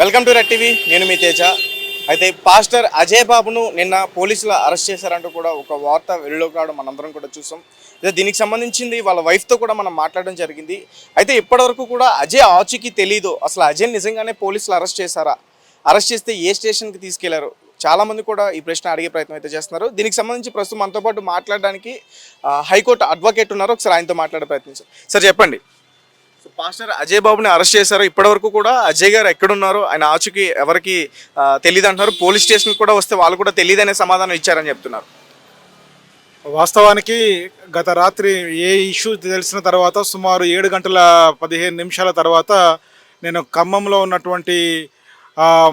Welcome to red TV. నేను మీ తేజ. అయితే pastor Ajay బాబును నిన్న పోలీసులు అరెస్ట్ చేశారంటూ కూడా ఒక వార్త వెలుగులోకి రావడం మనందరం కూడా చూసాం. అయితే దీనికి సంబంధించింది వాళ్ళ వైఫ్తో కూడా మనం మాట్లాడడం జరిగింది. అయితే ఇప్పటివరకు కూడా అజయ్ ఆచూకీ తెలీదు. అసలు అజయ్ నిజంగానే పోలీసులు అరెస్ట్ చేశారా, అరెస్ట్ చేస్తే ఏ స్టేషన్కి తీసుకెళ్లారు, చాలామంది కూడా ఈ ప్రశ్న అడిగే ప్రయత్నం అయితే చేస్తున్నారు. దీనికి సంబంధించి ప్రస్తుతం మనతో పాటు మాట్లాడడానికి హైకోర్టు అడ్వకేట్ ఉన్నారు. ఒకసారి ఆయనతో మాట్లాడే ప్రయత్నించారు. సార్ చెప్పండి, పాస్టర్ అజయ్ బాబుని అరెస్ట్ చేశారు. ఇప్పటివరకు కూడా అజయ్ గారు ఎక్కడున్నారు, ఆయన ఆచూకీ ఎవరికి తెలియదు అంటున్నారు. పోలీస్ స్టేషన్ కూడా వస్తే వాళ్ళు కూడా తెలియదనే సమాధానం ఇచ్చారని చెప్తున్నారు. వాస్తవానికి గత రాత్రి ఏ ఇష్యూ తెలిసిన తర్వాత సుమారు 7 గంటల 15 నిమిషాల తర్వాత నేను ఖమ్మంలో ఉన్నటువంటి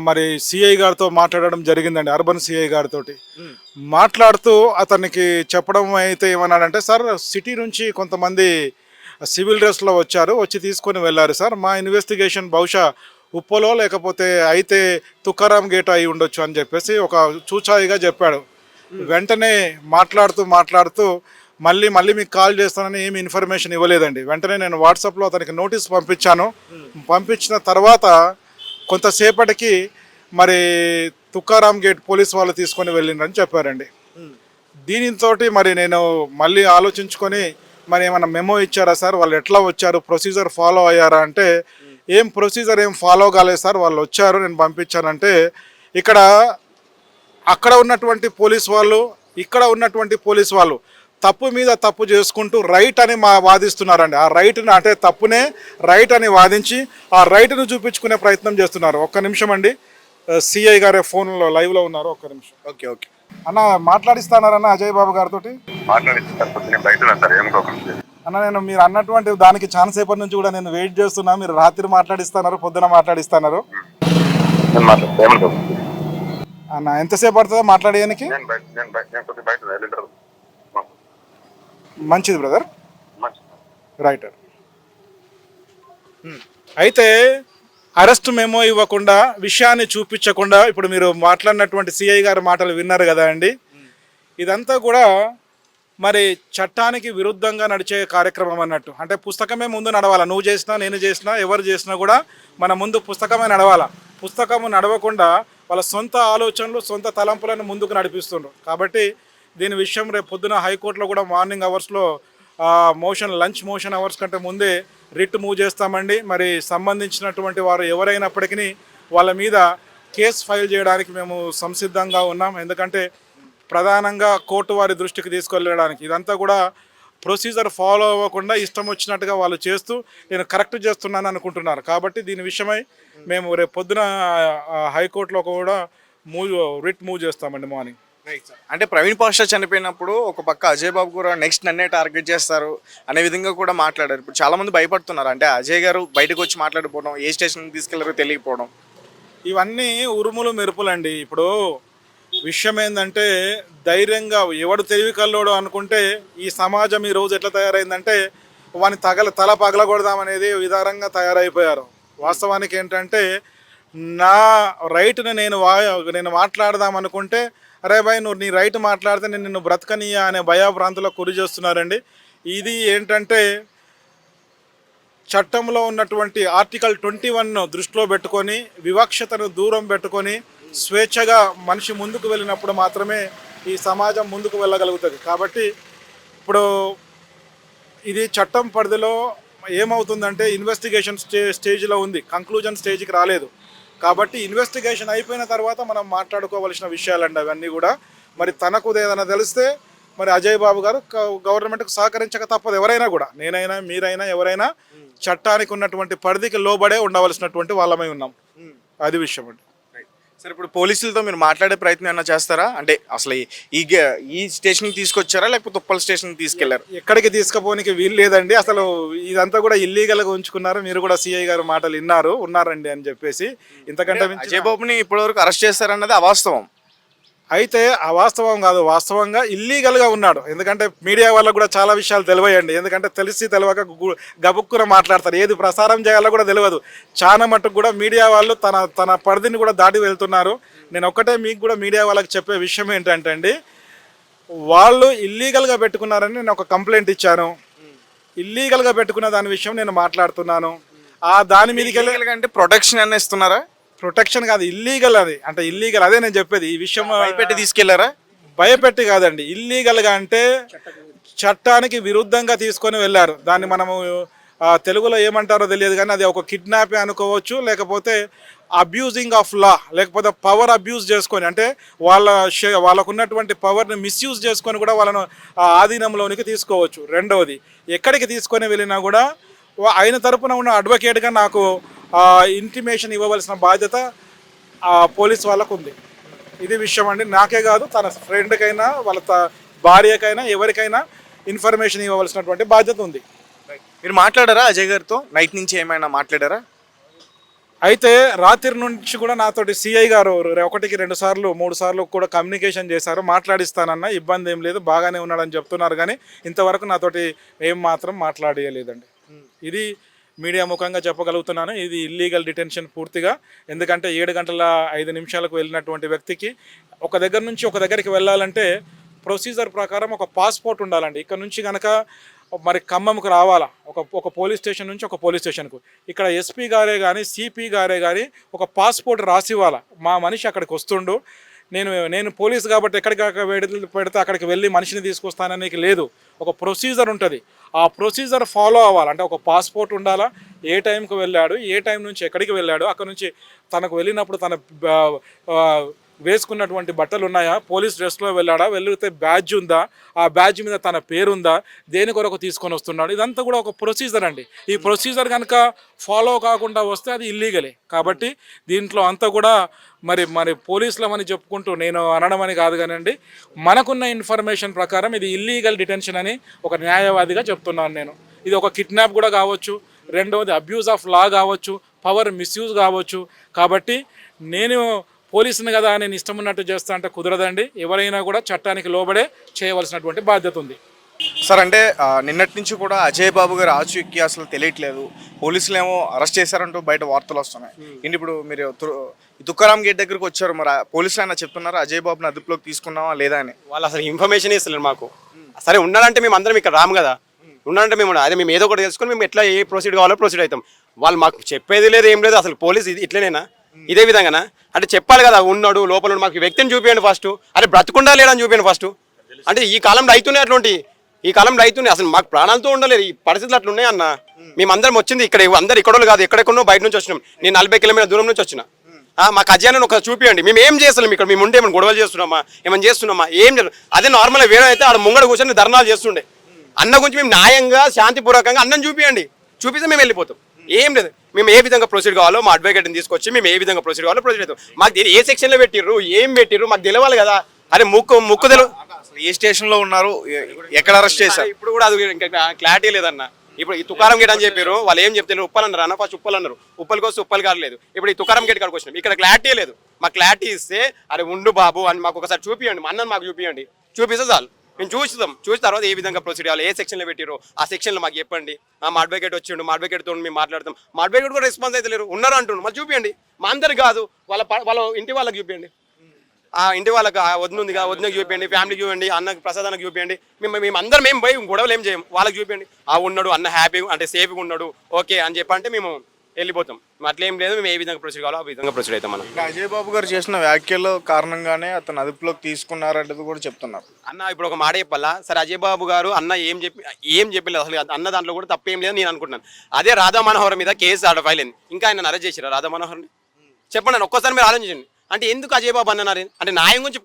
మరి సిఐ గారితో మాట్లాడడం జరిగిందండి. అర్బన్ సిఐ గారితో మాట్లాడుతూ అతనికి చెప్పడం అయితే ఏమన్నాడంటే, సార్ సిటీ నుంచి కొంతమంది సివిల్ డ్రెస్లో వచ్చి తీసుకొని వెళ్ళారు సార్. మా ఇన్వెస్టిగేషన్ బహుశా ఉప్పలో లేకపోతే అయితే తుకారాం గేట్ అయి ఉండొచ్చు అని చెప్పేసి ఒక చూచాయిగా చెప్పాడు. వెంటనే మాట్లాడుతూ మళ్ళీ మీకు కాల్ చేస్తానని ఏమి ఇన్ఫర్మేషన్ ఇవ్వలేదండి. వెంటనే నేను వాట్సాప్లో అతనికి నోటీస్ పంపించాను. పంపించిన తర్వాత కొంతసేపటికి మరి తుకారాం గేట్ పోలీస్ వాళ్ళు తీసుకొని వెళ్ళిండ్రని చెప్పారండి. దీనితో మరి నేను మళ్ళీ ఆలోచించుకొని, మరి ఏమైనా మెమో ఇచ్చారా సార్, వాళ్ళు ఎట్లా వచ్చారు, ప్రొసీజర్ ఫాలో అయ్యారా అంటే, ఏం ప్రొసీజర్ ఏం ఫాలో కాలేదు సార్, వాళ్ళు వచ్చారు నేను పంపించానంటే, అక్కడ ఉన్నటువంటి పోలీస్ వాళ్ళు ఇక్కడ ఉన్నటువంటి పోలీస్ వాళ్ళు తప్పు మీద తప్పు చేసుకుంటూ రైట్ అని వాదిస్తున్నారండి. ఆ రైట్ని అంటే తప్పునే రైట్ అని వాదించి ఆ రైట్ను చూపించుకునే ప్రయత్నం చేస్తున్నారు. ఒక్క నిమిషం అండి, సిఐ గారే ఫోన్లో లైవ్లో ఉన్నారు. ఒక్క నిమిషం. ఓకే అన్న మాట్లాడిస్తానారన్న అజయ్ బాబు గారితో. అన్న నేను మీరు అన్నటువంటి దానికి చాలా సేపటి నుంచి కూడా నేను వెయిట్ చేస్తున్నా. మీరు రాత్రి మాట్లాడిస్తున్నారు, పొద్దున మాట్లాడిస్తున్నారు అన్న. ఎంతసేపు పడుతుందో మాట్లాడేయడానికి? మంచిది బ్రదర్, రైట్. అయితే అరెస్ట్ మెమో ఇవ్వకుండా, విషయాన్ని చూపించకుండా, ఇప్పుడు మీరు మాట్లాడినటువంటి సిఐ గారి మాటలు విన్నారు కదా అండి. ఇదంతా కూడా మరి చట్టానికి విరుద్ధంగా నడిచే కార్యక్రమం అన్నట్టు. అంటే పుస్తకమే ముందు నడవాలా, నువ్వు చేసినా నేను చేసినా ఎవరు చేసినా కూడా మన ముందు పుస్తకమే నడవాలా. పుస్తకము నడవకుండా వాళ్ళ సొంత ఆలోచనలు సొంత తలంపులను ముందుకు నడిపిస్తుండ్రు. కాబట్టి దీని విషయం రేపు పొద్దున హైకోర్టులో కూడా మార్నింగ్ అవర్స్లో లంచ్ మోషన్ అవర్స్ కంటే ముందే రిట్ మూవ్ చేస్తామండి. మరి సంబంధించినటువంటి వారు ఎవరైనప్పటికీ వాళ్ళ మీద కేసు ఫైల్ చేయడానికి మేము సంసిద్ధంగా ఉన్నాం. ఎందుకంటే ప్రధానంగా కోర్టు వారి దృష్టికి తీసుకెళ్ళడానికి ఇదంతా కూడా ప్రొసీజర్ ఫాలో అవ్వకుండా ఇష్టం వచ్చినట్టుగా వాళ్ళు చేస్తూ నేను కరెక్ట్ చేస్తున్నాను అనుకుంటున్నారు. కాబట్టి దీని విషయమై మేము రేపు పొద్దున హైకోర్టులో కూడా రిట్ మూవ్ చేస్తామండి మార్నింగ్. అంటే ప్రవీణ్ పాస్టర్ చనిపోయినప్పుడు ఒక పక్క అజయ్ బాబు కూడా నెక్స్ట్ నన్నే టార్గెట్ చేస్తారు అనే విధంగా కూడా మాట్లాడారు. ఇప్పుడు చాలామంది భయపడుతున్నారు. అంటే అజయ్ గారు బయటకు వచ్చి మాట్లాడిపోవడం, ఏ స్టేషన్కి తీసుకెళ్లారో తెలియకపోవడం, ఇవన్నీ ఉరుములు మెరుపులండి. ఇప్పుడు విషయం ఏంటంటే, ధైర్యంగా ఎవడు తెలివి కల్లోడు అనుకుంటే ఈ సమాజం ఈ రోజు ఎట్లా తయారైందంటే వాని తల పగలగొడదామనేది విధానంగా తయారైపోయారు. వాస్తవానికి ఏంటంటే, నా రైట్ని నేను మాట్లాడదాం అనుకుంటే, అరే భాయ్ నువ్వు నీ రైట్ మాట్లాడితే నేను నిన్ను బ్రతకనీయా అనే భయభ్రాంతులకు గురి చేస్తున్నారండి. ఇది ఏంటంటే చట్టంలో ఉన్నటువంటి ఆర్టికల్ 21 దృష్టిలో పెట్టుకొని, వివక్షతను దూరం పెట్టుకొని స్వేచ్ఛగా మనిషి ముందుకు వెళ్ళినప్పుడు మాత్రమే ఈ సమాజం ముందుకు వెళ్ళగలుగుతుంది. కాబట్టి ఇప్పుడు ఇది చట్టం పరిధిలో ఏమవుతుందంటే ఇన్వెస్టిగేషన్ స్టేజ్లో ఉంది, కంక్లూజన్ స్టేజ్కి రాలేదు. కాబట్టి ఇన్వెస్టిగేషన్ అయిపోయిన తర్వాత మనం మాట్లాడుకోవాల్సిన విషయాలండి అవన్నీ కూడా. మరి తనకు ఏదైనా తెలిస్తే మరి అజయ్ బాబు గారు గవర్నమెంట్కు సహకరించక తప్పదు. ఎవరైనా కూడా, నేనైనా మీరైనా ఎవరైనా చట్టానికి ఉన్నటువంటి పరిధికి లోబడే ఉండవలసినటువంటి వాళ్ళమై ఉన్నాం. అది విషయం అండి. సరే, ఇప్పుడు పోలీసులతో మీరు మాట్లాడే ప్రయత్నం ఏమైనా చేస్తారా? అంటే అసలు ఈ స్టేషన్కి తీసుకొచ్చారా లేకపోతే ఉప్పల్ స్టేషన్కి తీసుకెళ్లారు? ఎక్కడికి తీసుకుపోనికి వీలు లేదండి. అసలు ఇదంతా కూడా ఇల్లీగల్గా ఉంచుకున్నారు. మీరు కూడా సిఐ గారు మాటలు ఉన్నారండి అని చెప్పేసి. ఇంతకంటే అజయ్ బాబుని ఇప్పటివరకు అరెస్ట్ చేస్తారన్నది అవాస్తవం. అయితే అవాస్తవం కాదు, వాస్తవంగా ఇల్లీగల్గా ఉన్నాడు. ఎందుకంటే మీడియా వాళ్ళకు కూడా చాలా విషయాలు తెలియయండి. ఎందుకంటే తెలియక గబుక్కున మాట్లాడతారు, ఏది ప్రసారం చేయాలో కూడా తెలియదు. చాలా మట్టుకు కూడా మీడియా వాళ్ళు తన పరిధిని కూడా దాటి వెళ్తున్నారు. నేను ఒక్కటే మీకు కూడా మీడియా వాళ్ళకి చెప్పే విషయం ఏంటంటే అండి, వాళ్ళు ఇల్లీగల్గా పెట్టుకున్నారని నేను ఒక కంప్లైంట్ ఇచ్చాను. ఇల్లీగల్గా పెట్టుకున్న దాని విషయం నేను మాట్లాడుతున్నాను. దాని మీదకి అంటే ప్రొటెక్షన్ అన్న ఇస్తున్నారా? ప్రొటెక్షన్ కాదు, ఇల్లీగల్ అది, అంటే ఇల్లీగల్, అదే నేను చెప్పేది ఈ విషయం. భయపెట్టి తీసుకెళ్లారా? భయపెట్టి కాదండి, ఇల్లీగల్గా అంటే చట్టానికి విరుద్ధంగా తీసుకొని వెళ్ళారు. దాన్ని మనము తెలుగులో ఏమంటారో తెలియదు కానీ అది ఒక కిడ్నాప్ అనుకోవచ్చు, లేకపోతే అబ్యూజింగ్ ఆఫ్ లా, లేకపోతే పవర్ అబ్యూజ్ చేసుకొని, అంటే వాళ్ళకు ఉన్నటువంటి పవర్ని మిస్యూజ్ చేసుకొని కూడా వాళ్ళను ఆధీనంలోనికి తీసుకోవచ్చు. రెండవది, ఎక్కడికి తీసుకొని వెళ్ళినా కూడా ఆయన తరపున ఉన్న అడ్వకేట్గా నాకు ఇంటిమేషన్ ఇవ్వవలసిన బాధ్యత పోలీస్ వాళ్ళకు ఉంది. ఇది విషయం అండి. నాకే కాదు, తన ఫ్రెండ్కైనా వాళ్ళ భార్యకైనా ఎవరికైనా ఇన్ఫర్మేషన్ ఇవ్వవలసినటువంటి బాధ్యత ఉంది. మీరు మాట్లాడారా అజయ్ గారితో? నైట్ నుంచి ఏమైనా మాట్లాడారా? అయితే రాత్రి నుంచి కూడా నాతోటి సిఐ గారు 1కి 2 సార్లు 3 సార్లు కూడా కమ్యూనికేషన్ చేశారు. మాట్లాడిస్తానన్న, ఇబ్బంది ఏం లేదు, బాగానే ఉన్నాడని చెప్తున్నారు, కానీ ఇంతవరకు నాతోటి ఏం మాత్రం మాట్లాడలేదండి. ఇది మీడియా ముఖంగా చెప్పగలుగుతున్నాను. ఇది ఇల్లీగల్ డిటెన్షన్ పూర్తిగా. ఎందుకంటే 7 గంటల 5 నిమిషాలకు వెళ్ళినటువంటి వ్యక్తికి ఒక దగ్గర నుంచి ఒక దగ్గరికి వెళ్ళాలంటే ప్రొసీజర్ ప్రకారం ఒక పాస్పోర్ట్ ఉండాలండి. ఇక్కడ నుంచి కనుక మరి ఖమ్మంకు రావాలా, ఒక పోలీస్ స్టేషన్ నుంచి ఒక పోలీస్ స్టేషన్కు, ఇక్కడ ఎస్పీ గారే కానీ సిపి గారే కానీ ఒక పాస్పోర్ట్ రాసివ్వాలా. మా మనిషి అక్కడికి వస్తుండు, నేను పోలీస్ కాబట్టి ఎక్కడికి పెడితే అక్కడికి వెళ్ళి మనిషిని తీసుకొస్తానని లేదు. ఒక ప్రొసీజర్ ఉంటుంది, ఆ ప్రొసీజర్ ఫాలో అవ్వాలి. అంటే ఒక పాస్పోర్ట్ ఉండాలా, ఏ టైంకి వెళ్ళాడు, ఏ టైం నుంచి ఎక్కడికి వెళ్ళాడు, అక్కడ నుంచి తనకు వెళ్ళినప్పుడు తన వేసుకున్నటువంటి బట్టలు ఉన్నాయా, పోలీస్ డ్రెస్లో వెళ్ళాడా, వెళ్తే బ్యాడ్జ్ ఉందా, ఆ బ్యాడ్జ్ మీద తన పేరుందా, దేని కొరకు తీసుకొని వస్తున్నాడు, ఇదంతా కూడా ఒక ప్రొసీజర్ అండి. ఈ ప్రొసీజర్ కనుక ఫాలో కాకుండా వస్తే అది ఇల్లీగలే. కాబట్టి దీంట్లో అంతా కూడా మరి పోలీసులమని చెప్పుకుంటూ నేను అనడం అని కాదు కానండి, మనకున్న ఇన్ఫర్మేషన్ ప్రకారం ఇది ఇల్లీగల్ డిటెన్షన్ అని ఒక న్యాయవాదిగా చెప్తున్నాను నేను. ఇది ఒక కిడ్నాప్ కూడా కావచ్చు, రెండవది అబ్యూజ్ ఆఫ్ లా కావచ్చు, పవర్ మిస్యూజ్ కావచ్చు. కాబట్టి నేను పోలీసుని కదా నేను ఇష్టం ఉన్నట్టు చేస్తా అంటే కుదరదండి. ఎవరైనా కూడా చట్టానికి లోబడే చేయవలసినటువంటి బాధ్యత ఉంది. సార్, అంటే నిన్నటి నుంచి కూడా అజయ్ బాబు గారు ఆచూకీ అసలు తెలియట్లేదు, పోలీసులు ఏమో అరెస్ట్ చేశారంటూ బయట వార్తలు వస్తున్నాయి. ఇంటి ఇప్పుడు మీరు తుకారాం గేట్ దగ్గరకు వచ్చారు, మరి పోలీసులు అయినా చెప్తున్నారు అజయ్ బాబుని అదుపులోకి తీసుకున్నావా లేదా అని? వాళ్ళు అసలు ఇన్ఫర్మేషన్ ఇస్తలేరు మాకు. సరే ఉన్నాడంటే మేము అందరం ఇక్కడ రాము కదా, ఉన్నాడంటే మేము ఏదో ఒకటి తెలుసుకొని మేము ఎట్లా ఏ ప్రొసీడ్ కావాలో ప్రొసీడ్ అవుతాం. వాళ్ళు మాకు చెప్పేది లేదు, ఏం లేదు. అసలు పోలీసు ఇట్లనేనా, ఇదే విధంగానా అంటే చెప్పాలి కదా, ఉన్నాడు లోపల మాకు వ్యక్తిని చూపించండి ఫస్ట్, అరే బ్రతుకుండా లేడని చూపించండి ఫస్ట్. అంటే ఈ కాలంలో అవుతున్నాయి అటువంటి, ఈ కాలంలో అవుతున్నాయి. అసలు మాకు ప్రాణాలతో ఉండలేదు, ఈ పరిస్థితులు అట్లా ఉన్నాయి అన్న. మేమందరం వచ్చింది ఇక్కడ, అందరు ఇక్కడ కాదు, ఎక్కడెక్కడో బయట నుంచి వచ్చినాం. నేను 40 కిలోమీటర్ల దూరం నుంచి వచ్చిన. మాకు అజయాన్ని ఒక చూపించండి, మేము ఏం చేస్తున్నాం ఇక్కడ, మేము ఉండే ఏమైనా గొడవలు చేస్తున్నామా, ఏమైనా చేస్తున్నామా, ఏం చేయలేదు. అదే నార్మల్గా వేరే అయితే ఆడ ముంగడ కూర్చొని ధర్నాలు చేస్తుండే. అన్న గురించి మేము న్యాయంగా శాంతిపూర్వకంగా అన్నం చూపించండి, చూపిస్తే మేము వెళ్ళిపోతాం. ఏం లేదు, మేము ఏ విధంగా ప్రొసీడ్ కావాలో మా అడ్వకేట్ని తీసుకొచ్చి మేము ఏ విధంగా ప్రొసీడ్ కావాలో ప్రొసీడ్ అవుతాం. మాకు ఏ సెక్షన్లో పెట్టిర్రు, ఏం పెట్టిర్రు మాకు తెలియాలి కదా. అరే ముక్కు తెలియదు, ఏ స్టేషన్లో ఉన్నారు, ఎక్కడ అరెస్ట్ చేశారు, ఇప్పుడు కూడా అది ఇంకా క్లారిటీ లేదన్న. ఇప్పుడు ఈ తుకారం గేట్ అని చెప్పారు, వాళ్ళు ఏం చెప్తారు, ఉప్పలు అన్నారు అన్న, ఫస్ట్ ఉప్పలు అన్నారు, ఉప్పలకి వస్తే ఉప్పలు కాలేదు. ఇప్పుడు ఈ తుకారం గేట్ కాడికి వచ్చినాం, ఇక్కడ క్లారిటీ లేదు. మాకు క్లారిటీ ఇస్తే అరే ఉండు బాబు అని మాకు ఒకసారి చూపించండి, మా అన్నని మాకు చూపించండి, చూపిస్తే చాలు మేము చూస్తాం. చూసిన తర్వాత ఏ విధంగా ప్రొసీడ్ అవ్వాలి, ఏ సెక్షన్లో పెట్టిరో ఆ సెక్షన్లో మాకు చెప్పండి. మా అడ్వకేట్ వచ్చిండు, మా అడ్వకేట్తో మేము మాట్లాడతాం. మా అడ్వకేట్ కూడా రెస్పాన్స్ అయితే లేరు, ఉన్నారు అంటుండు, మళ్ళీ చూపించండి. మా అందరు కాదు, వాళ్ళ ఇంటి వాళ్ళకి చూపించండి, ఆ ఇంటి వాళ్ళకి వదినుందిగా వదినకి చూపించండి, ఫ్యామిలీకి చూపించండి, అన్నకి ప్రసాదానికి చూపించండి. మేము అందరం మేము పోయి గొడవలు ఏం చేయం, వాళ్ళకి చూపించండి. ఉన్నాడు అన్న హ్యాపీగా అంటే సేఫ్గా ఉన్నాడు ఓకే అని చెప్పంటే మేము వెళ్ళిపోతాం. అట్లేం లేదు, మేము ఏ విధంగా ప్రొసీడ్ కావాలో ఆ విధంగా ప్రొసీడ్ అవుతాం. మనం అజయ్ బాబు గారు చేసిన వ్యాఖ్యల కారణంగానే అతను అదుపులోకి తీసుకున్నారంటే కూడా చెప్తున్నారు అన్న. ఇప్పుడు ఒక మాట చెప్పాలా సరే, అజయ్ బాబు గారు అన్న ఏం చెప్పలేదు అసలు, అన్న దాంట్లో కూడా తప్పేం లేదు నేను అనుకుంటున్నాను. అదే రాధా మనోహర్ మీద కేసు ఆడ ఫైల్ అయింది, ఇంకా ఆయన అరెస్ట్ చేసిరా రాధా మనోహర్ని? చెప్పండి ఒక్కసారి మీరు ఆలోచించండి. అంటే ఎందుకు అజయ్ బాబు అన్నారు అంటే న్యాయం గురించి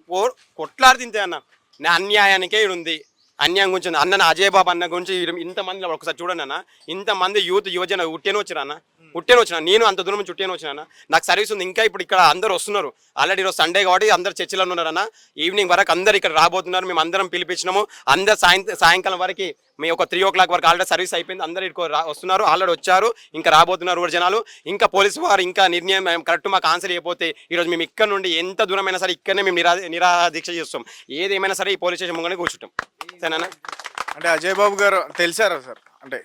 కొట్లాడి తింటే అన్న, నా అన్యాయానికే ఉంది, అన్యాయం గురించి అన్న అజయ్ బాబు అన్న గురించి ఇంతమంది ఒకసారి చూడండి అన్న, ఇంతమంది యువజన ఉట్టేను వచ్చినా నేను అంత దూరం నుంచి ఉట్టేను వచ్చినా, నాకు సర్వీస్ ఉంది. ఇంకా ఇప్పుడు ఇక్కడ అందరూ వస్తున్నారు, ఆల్రెడీ ఈరోజు సండే కాబట్టి అందరు చర్చిలో ఉన్నారన్న. ఈవినింగ్ వరకు అందరు ఇక్కడ రాబోతున్నారు, మేము అందరం పిలిపించినాము. అందరు సాయంకాలం వరకు మీ ఒక 3 o'clock వరకు ఆల్రెడీ సర్వీస్ అయిపోయింది, అందరు ఇక్కడ వస్తున్నారు, ఆల్రెడీ వచ్చారు, ఇంకా రాబోతున్నారు కూడా జనాలు. ఇంకా పోలీసు వారు ఇంకా నిర్ణయం కరెక్ట్ మాకు ఆన్సర్ అయిపోతే ఈరోజు మేము ఇక్కడ నుండి ఎంత దూరమైనా సరే ఇక్కడనే మేము నిరాదీక్ష చేస్తాం. ఏదేమైనా సరే ఈ పోలీస్ స్టేషన్ ముంగనే కూర్చుంటాం. సరేనా? అంటే అజయ్ బాబు గారు తెలిసారా సార్, అంటే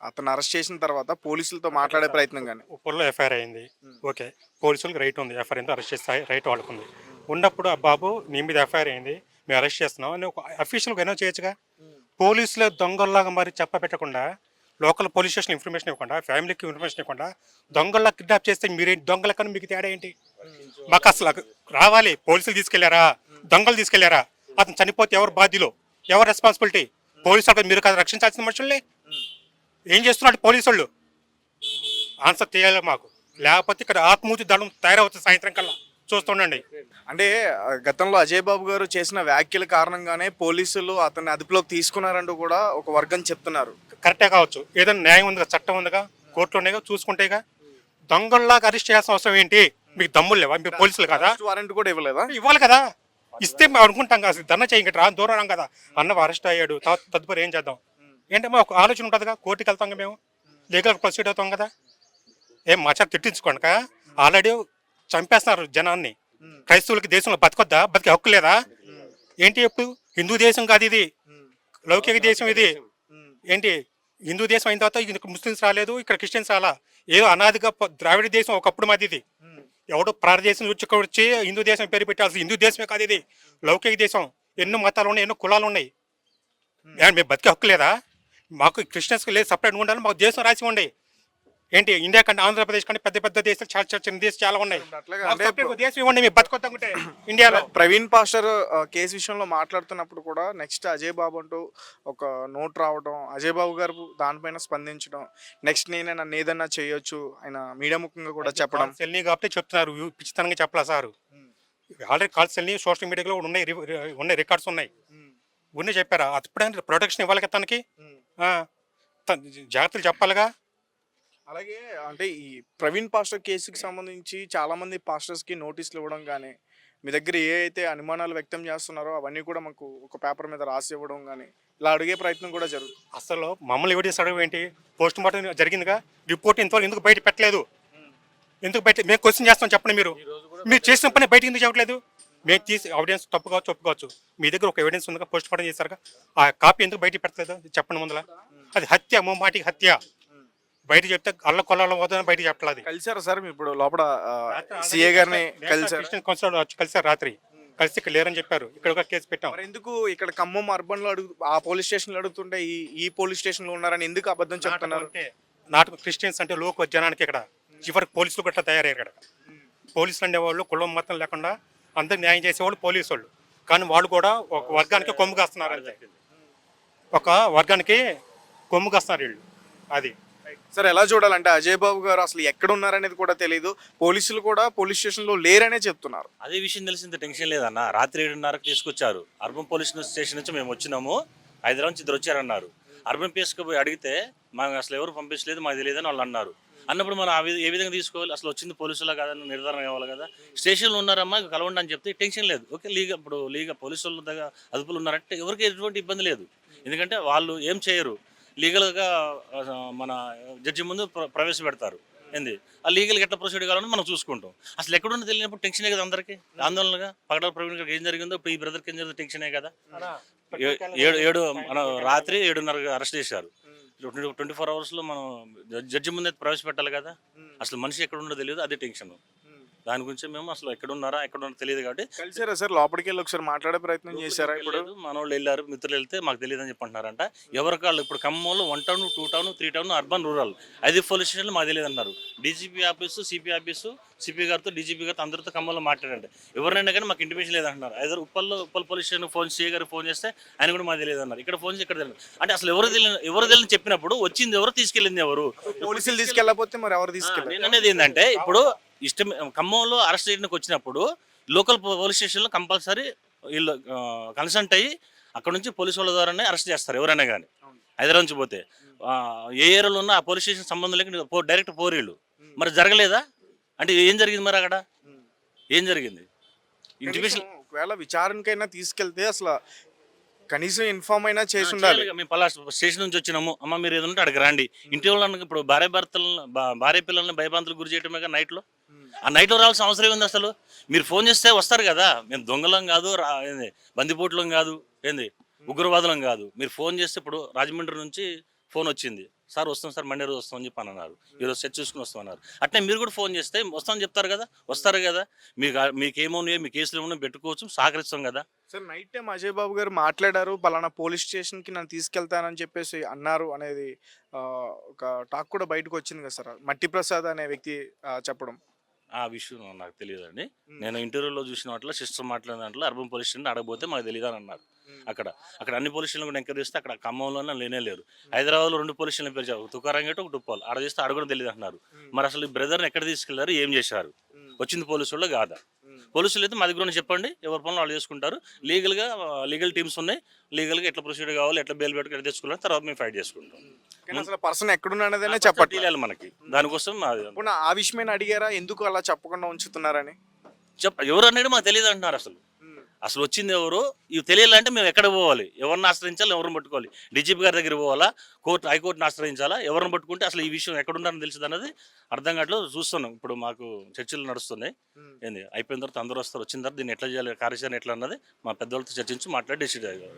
అతను అరెస్ట్ చేసిన తర్వాత పోలీసులతో మాట్లాడే ప్రయత్నం కానీ? ఉప్పల్లో ఎఫ్ఐఆర్ అయింది, ఓకే, పోలీసులకు రైట్ ఉంది, ఎఫ్ఐఆర్ ఎంత అరెస్ట్ చేస్తే రైట్ వాళ్ళకు ఉంది. ఉన్నప్పుడు ఆ బాబు నీ మీద ఎఫ్ఐఆర్ అయింది, మేము అరెస్ట్ చేస్తున్నాం అని ఒక అఫీషియల్గా అనౌన్స్ చేయొచ్చుగా. పోలీసులే దొంగల్లాగా మరి చెప్ప పెట్టకుండా లోకల్ పోలీస్ స్టేషన్ ఇన్ఫర్మేషన్ ఇవ్వకుండా, ఫ్యామిలీకి ఇన్ఫర్మేషన్ ఇవ్వకుండా దొంగల్లా కిడ్నాప్ చేస్తే మీరేంటి దొంగల కన్నా మీకు తేడా ఏంటి? మాకు అసలు రావాలి. పోలీసులు తీసుకెళ్లారా, దొంగలు తీసుకెళ్లారా, అతను చనిపోతే ఎవరు బాధ్యులు, ఎవరు రెస్పాన్సిబిలిటీ? పోలీసులు మీరు కదా రక్షించాల్సిన మనుషుల్ని. ఏం చేస్తున్నాడు పోలీసు వాళ్ళు? ఆన్సర్ చేయాలి మాకు, లేకపోతే ఇక్కడ ఆత్మహత్య దళం తయారవుతుంది సాయంత్రం కల్లా. చూస్తుండండి. అంటే గతంలో అజయ్ బాబు గారు చేసిన వ్యాఖ్యల కారణంగానే పోలీసులు అతన్ని అదుపులోకి తీసుకున్నారంటూ కూడా ఒక వర్గం చెప్తున్నారు. కరెక్టే కావచ్చు, ఏదైనా న్యాయం ఉందిగా, చట్టం ఉందిగా, కోర్టులు ఉన్నాయిగా, చూసుకుంటేగా. దొంగల్లాగా అరెస్ట్ చేయాల్సిన అవసరం ఏంటి? మీకు దమ్ములు లేవా? మీరు పోలీసులు కదా, వారెంట్ కూడా ఇవ్వలేదా? ఇవ్వాలి కదా. ఇస్తే మేము అనుకుంటాం కదా, ధర్నా చేయండి, రా దూరం కదా. అన్న అరెస్ట్ అయ్యాడు, తదుపరి ఏం చేద్దాం ఏంటమ్మా ఒక ఆలోచన ఉంటుంది కదా. కోర్టుకి వెళ్తాం మేము, లీగల్ ప్రొసీడ్ అవుతాం కదా. ఏం మచ్చా తిట్టించుకోండి. ఆల్రెడీ చంపేస్తున్నారు జనాన్ని. క్రైస్తవులకి దేశంలో బతకొద్దా? బతికే హక్కు లేదా ఏంటి? ఎప్పుడు హిందూ దేశం కాదు ఇది, లౌకిక దేశం ఇది. ఏంటి హిందూ దేశం అయిన తర్వాత ఇక్కడ ముస్లిమ్స్ రాలేదు, ఇక్కడ క్రిస్టియన్స్ రాలా. ఏదో అనాదిగా ద్రావిడ దేశం ఒకప్పుడు మాది ఇది. ఎవడో ప్రారదేశం వచ్చి హిందూ దేశం పేరు పెట్టాల్సి. హిందూ దేశమే కాదు ఇది, లౌకిక దేశం. ఎన్నో మతాలు ఉన్నాయి, ఎన్నో కులాలు ఉన్నాయి. మేము బతికే హక్కు లేదా? మాకు క్రిస్టియన్స్కి లేదు, సపరేట్గా ఉండాలి. మాకు దేశం రాసి ఉండే. ఏంటి ఇండియా కంటే ఆంధ్రప్రదేశ్ కంటే పెద్ద పెద్ద దేశాలు, చాలా చిన్న దేశాలు చాలా ఉన్నాయి. దేశం ఇవ్వండి మేము బతుకొద్దామంటే ఇండియాలో. ప్రవీణ్ పాస్టర్ కేసు విషయంలో మాట్లాడుతున్నప్పుడు కూడా నెక్స్ట్ అజయ్ బాబు అంటూ ఒక నోట్ రావడం, అజయ్ బాబు గారు దానిపైన స్పందించడం, నెక్స్ట్ నేనే నన్ను ఏదన్నా చేయొచ్చు ఆయన మీడియా ముఖంగా కూడా చెప్పడం. సెల్ని కాబట్టి చెప్తున్నారు, పిచ్చితనంగా చెప్పలా సారు. ఆల్రెడీ కాల్స్ సెల్ని సోషల్ మీడియాలో ఉన్నాయి రికార్డ్స్ ఉన్నాయి. ఉన్ని చెప్పారా? అప్పుడైనా ప్రొటెక్షన్ ఇవ్వాలి కదా తనకి, జాగ్రత్తలు చెప్పాలిగా. అలాగే అంటే ఈ ప్రవీణ్ పాస్టర్ కేసుకి సంబంధించి చాలామంది పాస్టర్స్కి నోటీసులు ఇవ్వడం కానీ, మీ దగ్గర ఏ అయితే అనుమానాలు వ్యక్తం చేస్తున్నారో అవన్నీ కూడా మాకు ఒక పేపర్ మీద రాసి ఇవ్వడం కానీ, ఇలా అడిగే ప్రయత్నం కూడా జరుగుతుంది. అసలు మమ్మల్ని ఎవిడెన్స్ అడగడం ఏంటి? పోస్ట్ మార్టం జరిగిందిగా, రిపోర్ట్ ఇంతవరకు ఎందుకు బయట పెట్టలేదు? ఎందుకు బయట మేము క్వశ్చన్ చేస్తాం చెప్పండి. మీరు చేసిన పని బయట ఎందుకు చెప్పట్లేదు? మేము తీసి ఎవిడెన్స్ తప్పు కావచ్చు, ఒప్పుకోవచ్చు. మీ దగ్గర ఒక ఎవిడెన్స్ ఉందిగా, పోస్ట్ మార్టం చేశారుగా, ఆ కాపీ ఎందుకు బయట పెట్టలేదు చెప్పండి ముందులా. అది హత్య, ముమ్మాటికి హత్య. బయట చెప్తే అల్ల కొల్లాల పోతుందని బయట చెప్పలేదు. కలిసారా సార్ ఇప్పుడు లోపల సిఏ గారిని కలిసారు రాత్రి, కలిసి ఇక్కడ లేరని చెప్పారు. ఇక్కడ ఒక కేసు పెట్టాం. మరి ఎందుకు ఇక్కడ ఖమ్మం అర్బన్ లో ఆ పోలీస్ స్టేషన్ లో అడుగుతుంటే ఈ పోలీస్ స్టేషన్ లో ఉన్నారని ఎందుకు అబద్ధం చెప్తున్నారు? నాటు క్రిస్టియన్స్ అంటే లోక జనానికి ఇక్కడ చివరికి పోలీసులు గట్రా తయారయ్యారు. ఇక్కడ పోలీసులు అనేవాళ్ళు కులం మతం లేకుండా అందరికి న్యాయం చేసేవాళ్ళు పోలీసు వాళ్ళు. కానీ వాళ్ళు కూడా ఒక వర్గానికి కొమ్ము కాస్తున్నారు అంతే, ఒక వర్గానికి కొమ్ము కాస్తున్నారు వీళ్ళు. అది సార్ ఎలా చూడాలంటే అజయ్ బాబు గారు అసలు ఎక్కడ ఉన్నారనేది కూడా తెలియదు, పోలీసులు కూడా పోలీస్ స్టేషన్ లో లేరనే చెప్తున్నారు. అదే విషయం తెలిసింది టెన్షన్ లేదన్న. రాత్రి 7:30కి తీసుకొచ్చారు. అర్బన్ పోలీస్ స్టేషన్ నుంచి మేము వచ్చినాము, హైదరాబాద్ నుంచి ఇద్దరు వచ్చారన్నారు. అర్బన్ పిఎస్కి పోయి అడిగితే మాకు అసలు ఎవరు పంపించలేదు, మాకు తెలియదని వాళ్ళు అన్నారు. అన్నప్పుడు మనం ఏ విధంగా తీసుకోవాలి? అసలు వచ్చింది పోలీసులా కాదని నిర్ధారణ కావాలి కదా. స్టేషన్లో ఉన్నారమ్మా కలవండి అని చెప్తే టెన్షన్ లేదు. ఓకే, ఇప్పుడు పోలీసు వాళ్ళ దగ్గర అదుపులు ఉన్నారంటే ఎవరికి ఎటువంటి ఇబ్బంది లేదు. ఎందుకంటే వాళ్ళు ఏం చేయరు, లీగల్గా మన జడ్జి ముందు ప్రవేశపెడతారు. ఏంది ఆ లీగల్గా ఎట్లా ప్రొసీడ్ కావాలని మనం చూసుకుంటాం. అసలు ఎక్కడున్నా తెలియనప్పుడు టెన్షనే కదా అందరికీ, ఆందోళనగా. పగడాల ప్రవీణ్ గారికి ఏం జరిగిందో ఇప్పుడు ఈ బ్రదర్కి ఏం జరిగిందో టెన్షనే కదా. మన రాత్రి 7:30 అరెస్ట్ చేశారు. 24 అవర్స్లో మనం జడ్జి ముందే ప్రవేశపెట్టాలి కదా. అసలు మనిషి ఎక్కడ ఉండదో తెలియదు, అదే టెన్షన్. దాని గురించి మేము అసలు ఎక్కడ ఉన్నారో తెలియదు కాబట్టి. కలిసారా సార్? లోపలికి వెళ్ళి ఒకసారి మాట్లాడే ప్రయత్నం చేశారా? ఇప్పుడు మన వాళ్ళు వెళ్ళారు, మిత్రులు వెళ్తే మాకు తెలియదు అని చెప్పంటున్నారంట. ఎవరికి వాళ్ళు ఇప్పుడు ఖమ్మంలో 1 town 2 town 3 town urban rural 5 police స్టేషన్లు మాకు తెలియదు అన్నారు. DGP office, CP office, CP గారితో, డీజీపీ గారితో అందరితో ఖమ్మంలో మాట్లాడండి. ఎవరైనా కానీ మాకు ఇంటిమేషన్ లేదంటున్నారు. ఐదారు Uppal police station phone CA గారికి ఫోన్ చేస్తే ఆయన కూడా మాకు తెలియదు అన్నారు. ఇక్కడ ఫోన్ చేసి ఇక్కడ తెలియదు అంటే అసలు ఎవరు తెలియని చెప్పినప్పుడు వచ్చింది ఎవరు, తీసుకెళ్ళింది ఎవరు? పోలీసులు తీసుకెళ్ళకపోతే మరి ఎవరు తీసుకెళ్ళారు? నేను అనేది ఏంటంటే ఇప్పుడు ఖమ్మంలో అరెస్ట్ చేయడానికి వచ్చినప్పుడు లోకల్ పోలీస్ స్టేషన్లో కంపల్సరీ వీళ్ళు కన్సల్ట్ అయ్యి అక్కడ నుంచి పోలీసు వాళ్ళ ద్వారానే అరెస్ట్ చేస్తారు ఎవరైనా కానీ. హైదరాబాద్ నుంచి పోతే ఏ ఏరియాలో ఉన్న ఆ పోలీస్ స్టేషన్ సంబంధం లేక డైరెక్ట్ పోరీళ్ళు. మరి జరగలేదా అంటే ఏం జరిగింది? మరి అక్కడ ఏం జరిగింది? ఇంటిమేషన్ ఒకవేళ విచారణకైనా తీసుకెళ్తే అసలు కనీసం ఇన్ఫార్మ్ అయినా చేసి ఉండాలి. మేము పలా స్టేషన్ నుంచి వచ్చినాము, అమ్మ మీరు ఏదంటే అక్కడికి రండి. ఇంటి వాళ్ళని ఇప్పుడు భార్య పిల్లల్ని భయభ్రాంతులకు గురి చేయటమే నైట్లో. ఆ నైట్లో రావాల్సిన అవసరం ఉంది అసలు? మీరు ఫోన్ చేస్తే వస్తారు కదా. మేము దొంగలం కాదు, బందిపోట్లం కాదు, ఏంది ఉగ్రవాదులం కాదు. మీరు ఫోన్ చేస్తే ఇప్పుడు రాజమండ్రి నుంచి ఫోన్ వచ్చింది, సార్ వస్తాం సార్ మండే రోజు వస్తామని చెప్పి అన్నారు. ఈరోజు సెట్ చూసుకుని వస్తామన్నారు. అట్లే మీరు కూడా ఫోన్ చేస్తే వస్తామని చెప్తారు కదా, వస్తారు కదా. మీకు ఏమన్నాయో మీ కేసులు ఏమన్నా పెట్టుకోవచ్చు, సహకరిస్తాం కదా. సార్ నైట్ టైం అజయ్ బాబు గారు మాట్లాడారు, పలానా పోలీస్ స్టేషన్కి నన్ను తీసుకెళ్తానని చెప్పేసి అన్నారు అనేది ఒక టాక్ కూడా బయటకు వచ్చింది కదా సార్, మట్టి ప్రసాద్ అనే వ్యక్తి చెప్పడం. ఆ విషయం నాకు తెలియదండి. నేను ఇంటర్వ్యూలో చూసిన వాటిలో సిస్టర్ మాట్లాడిన దాంట్లో అర్బన్ పోలీస్ స్టేషన్ అడగబోతే మాకు తెలియదు అని అన్నారు. అక్కడ అన్ని పోలీస్ స్టేషన్లు కూడా ఎంక్వైరీ చేస్తే అక్కడ ఖమ్మంలోనే లేనే లేరు. హైదరాబాద్లో 2 పోలీస్ స్టేషన్ల పేరు చెప్పారు, తుకారం గేట్, ఒక టుప్పాల్. ఆడ చేస్తే ఆడ కూడా తెలియదు అంటున్నారు. మరి అసలు ఈ బ్రదర్ని ఎక్కడ తీసుకెళ్లారు, ఏం చేశారు? వచ్చింది పోలీసు వాళ్ళు కాదా? పోలీసులు అయితే మా దగ్గర చెప్పండి, ఎవరి పనులు వాళ్ళు చేసుకుంటారు. లీగల్ టీమ్స్ ఉన్నాయి, లీగల్గా ఎట్లా ప్రొసీడర్ కావాలి, ఎట్లా బెయిల్ పెట్టుకుని ఎట్లా తెచ్చుకోవాలి, తర్వాత మేము ఫైట్ చేసుకుంటాం. అసలు పర్సన్ ఎక్కడున్నదనే చెప్పట్లేదు తెలియాలి మనకి. దానికోసం ఇప్పుడు ఆ విషయమైన అడిగారా, ఎందుకు అలా చెప్పకుండా ఉంచుతున్నారని? ఎవరు అనేది మాకు తెలియదు అంటున్నారు. అసలు వచ్చింది ఎవరు ఇవి తెలియాలంటే మేము ఎక్కడ పోవాలి, ఎవరిని ఆశ్రయించాలి, ఎవరిని పట్టుకోవాలి? డీజీపీ గారి దగ్గర పోవాలా, హైకోర్టుని ఆశ్రయించాలా? ఎవరిని పట్టుకుంటే అసలు ఈ విషయం ఎక్కడున్నారని తెలిసింది అన్నది అర్థం కావట్లేదు. చూస్తున్నాం ఇప్పుడు మాకు చర్చలు నడుస్తున్నాయి. ఏంది అయిపోయిన తర్వాత అందరూ వస్తారు, వచ్చిన తర్వాత దీన్ని ఎట్లా చేయాలి, కార్యాచరణ ఎట్లా అన్నది మా పెద్దవాళ్ళతో చర్చించి మాట్లాడి డిసైడ్ అవుతాం.